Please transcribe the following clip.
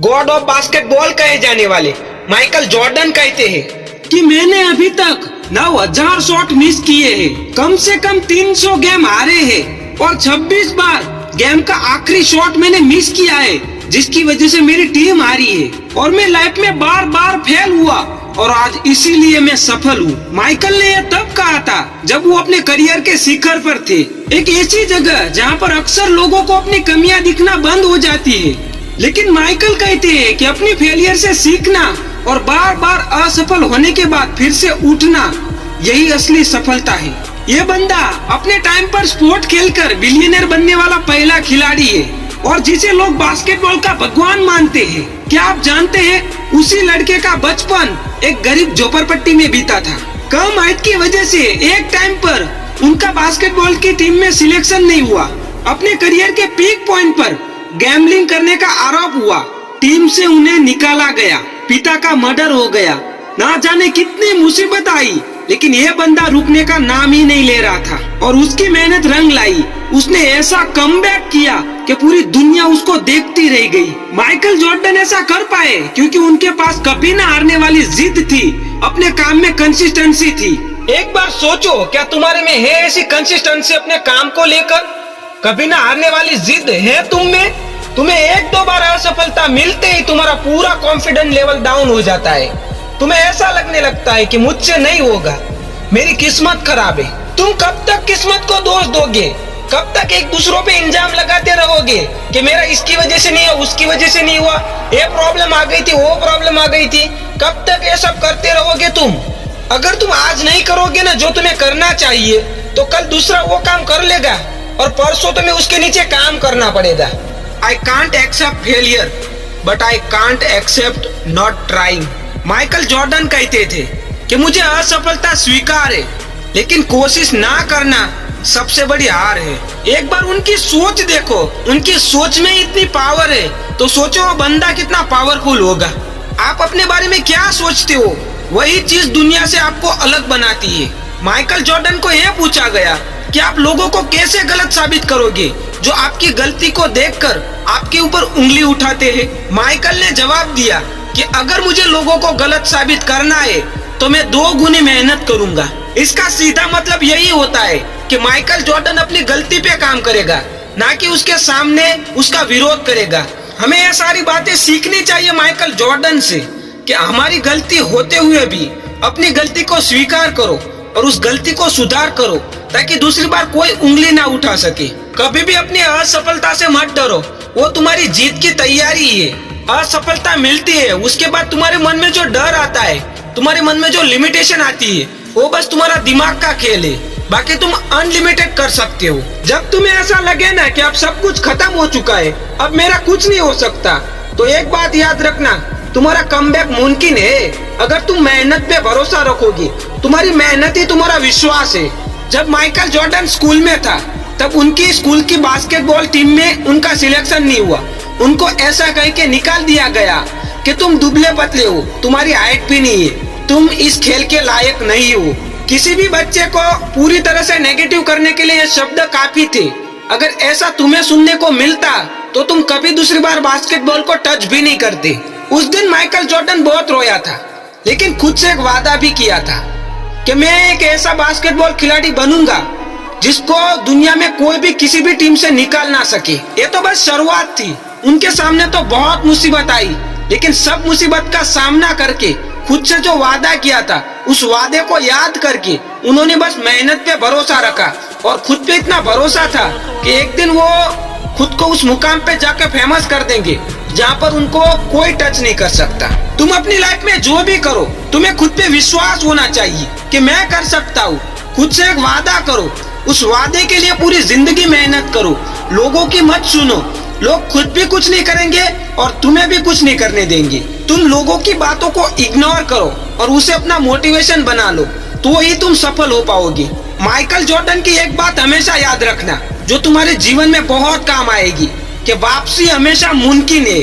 God of basketball कहे जाने वाले माइकल जॉर्डन कहते हैं कि मैंने अभी तक 9,000 शॉट मिस किए हैं, कम से कम 300 गेम हारे हैं और 26 बार गेम का आखिरी शॉट मैंने मिस किया है, जिसकी वजह से मेरी टीम हारी है और मैं लाइफ में बार बार फेल हुआ और आज इसीलिए मैं सफल हूँ। माइकल ने यह तब कहा था जब वो अपने करियर के शिखर पर थे, एक ऐसी जगह जहाँ पर अक्सर लोगों को अपनी कमियां दिखना बंद हो जाती है। लेकिन माइकल कहते हैं कि अपनी फेलियर से सीखना और बार बार असफल होने के बाद फिर से उठना, यही असली सफलता है। ये बंदा अपने टाइम पर स्पोर्ट खेलकर बिलियनर बनने वाला पहला खिलाड़ी है और जिसे लोग बास्केटबॉल का भगवान मानते हैं। क्या आप जानते हैं उसी लड़के का बचपन एक गरीब झोपड़पट्टी में बीता था। कम हाइट की वजह से एक टाइम पर उनका बास्केटबॉल की टीम में सिलेक्शन नहीं हुआ। अपने करियर के पीक पॉइंट पर गैम्बलिंग करने का आरोप हुआ, टीम से उन्हें निकाला गया, पिता का मर्डर हो गया, ना जाने कितनी मुसीबत आई, लेकिन यह बंदा रुकने का नाम ही नहीं ले रहा था और उसकी मेहनत रंग लाई। उसने ऐसा कमबैक किया कि पूरी दुनिया उसको देखती रह गई। माइकल जॉर्डन ऐसा कर पाए क्योंकि उनके पास कभी न हारने वाली जिद थी, अपने काम में कंसिस्टेंसी थी। एक बार सोचो, क्या तुम्हारे में है ऐसी कंसिस्टेंसी अपने काम को लेकर? कभी ना हारने वाली जिद है तुम में? तुम्हें एक दो बार असफलता मिलते ही तुम्हारा पूरा कॉन्फिडेंस लेवल डाउन हो जाता है। तुम्हें ऐसा लगने लगता है कि मुझसे नहीं होगा, मेरी किस्मत खराब है। तुम कब तक किस्मत को दोष दोगे? कब तक एक दूसरों पे इल्जाम लगाते रहोगे कि मेरा इसकी वजह से नहीं हुआ, उसकी वजह से नहीं हुआ, ये प्रॉब्लम आ गई थी, वो प्रॉब्लम आ गई थी? कब तक ये सब करते रहोगे तुम? अगर तुम आज नहीं करोगे ना जो तुम्हें करना चाहिए, तो कल दूसरा वो काम कर लेगा और परसों तुम्हें उसके नीचे काम करना पड़ेगा। I can't accept failure but I can't accept not trying. Michael Jordan कहते थे कि मुझे असफलता स्वीकार है, लेकिन कोशिश ना करना सबसे बड़ी हार है। एक बार उनकी सोच देखो, उनकी सोच में इतनी पावर है, तो सोचो वो बंदा कितना पावरफुल होगा। आप अपने बारे में क्या सोचते हो, वही चीज दुनिया से आपको अलग बनाती है। माइकल जॉर्डन को यह पूछा गया कि आप लोगों को कैसे गलत साबित करोगे जो आपकी गलती को देखकर आपके ऊपर उंगली उठाते हैं? माइकल ने जवाब दिया कि अगर मुझे लोगों को गलत साबित करना है तो मैं 2 गुनी मेहनत करूंगा। इसका सीधा मतलब यही होता है कि माइकल जॉर्डन अपनी गलती पे काम करेगा, ना कि उसके सामने उसका विरोध करेगा। हमें ये सारी बातें सीखनी चाहिए माइकल जॉर्डन से कि हमारी गलती होते हुए भी अपनी गलती को स्वीकार करो और उस गलती को सुधार करो, ताकि दूसरी बार कोई उंगली ना उठा सके। कभी भी अपनी असफलता से मत डरो, वो तुम्हारी जीत की तैयारी है। असफलता मिलती है, उसके बाद तुम्हारे मन में जो डर आता है, तुम्हारे मन में जो लिमिटेशन आती है, वो बस तुम्हारा दिमाग का खेल है। बाकी तुम अनलिमिटेड कर सकते हो। जब तुम्हें ऐसा लगे ना कि अब सब कुछ खत्म हो चुका है, अब मेरा कुछ नहीं हो सकता, तो एक बात याद रखना, तुम्हारा कमबैक मुमकिन है अगर तुम मेहनत पे भरोसा रखोगे। तुम्हारी मेहनत ही तुम्हारा विश्वास है। जब माइकल जॉर्डन स्कूल में था, तब उनकी स्कूल की बास्केटबॉल टीम में उनका सिलेक्शन नहीं हुआ। उनको ऐसा कह के निकाल दिया गया कि तुम दुबले पतले हो, तुम्हारी हाइट भी नहीं है, तुम इस खेल के लायक नहीं हो। किसी भी बच्चे को पूरी तरह से नेगेटिव करने के लिए ये शब्द काफी थे। अगर ऐसा तुम्हें सुनने को मिलता तो तुम कभी दूसरी बार बास्केटबॉल को टच भी नहीं करते। उस दिन माइकल जॉर्डन बहुत रोया था, लेकिन खुद से एक वादा भी किया था कि मैं एक ऐसा बास्केटबॉल खिलाड़ी बनूंगा जिसको दुनिया में कोई भी किसी भी टीम से निकाल ना सके। ये तो बस शुरुआत थी, उनके सामने तो बहुत मुसीबत आई, लेकिन सब मुसीबत का सामना करके खुद से जो वादा किया था, उस वादे को याद करके उन्होंने बस मेहनत पे भरोसा रखा और खुद पे इतना भरोसा था कि एक दिन वो खुद को उस मुकाम पे जाकर फेमस कर देंगे जहाँ पर उनको कोई टच नहीं कर सकता। तुम अपनी लाइफ में जो भी करो, तुम्हें खुद पे विश्वास होना चाहिए कि मैं कर सकता हूँ। खुद से एक वादा करो, उस वादे के लिए पूरी जिंदगी मेहनत करो। लोगों की मत सुनो, लोग खुद भी कुछ नहीं करेंगे और तुम्हें भी कुछ नहीं करने देंगे। तुम लोगों की बातों को इग्नोर करो और उसे अपना मोटिवेशन बना लो, तो ही तुम सफल हो पाओगे। माइकल जॉर्डन की एक बात हमेशा याद रखना, जो तुम्हारे जीवन में बहुत काम आएगी, कि वापसी हमेशा मुमकिन है।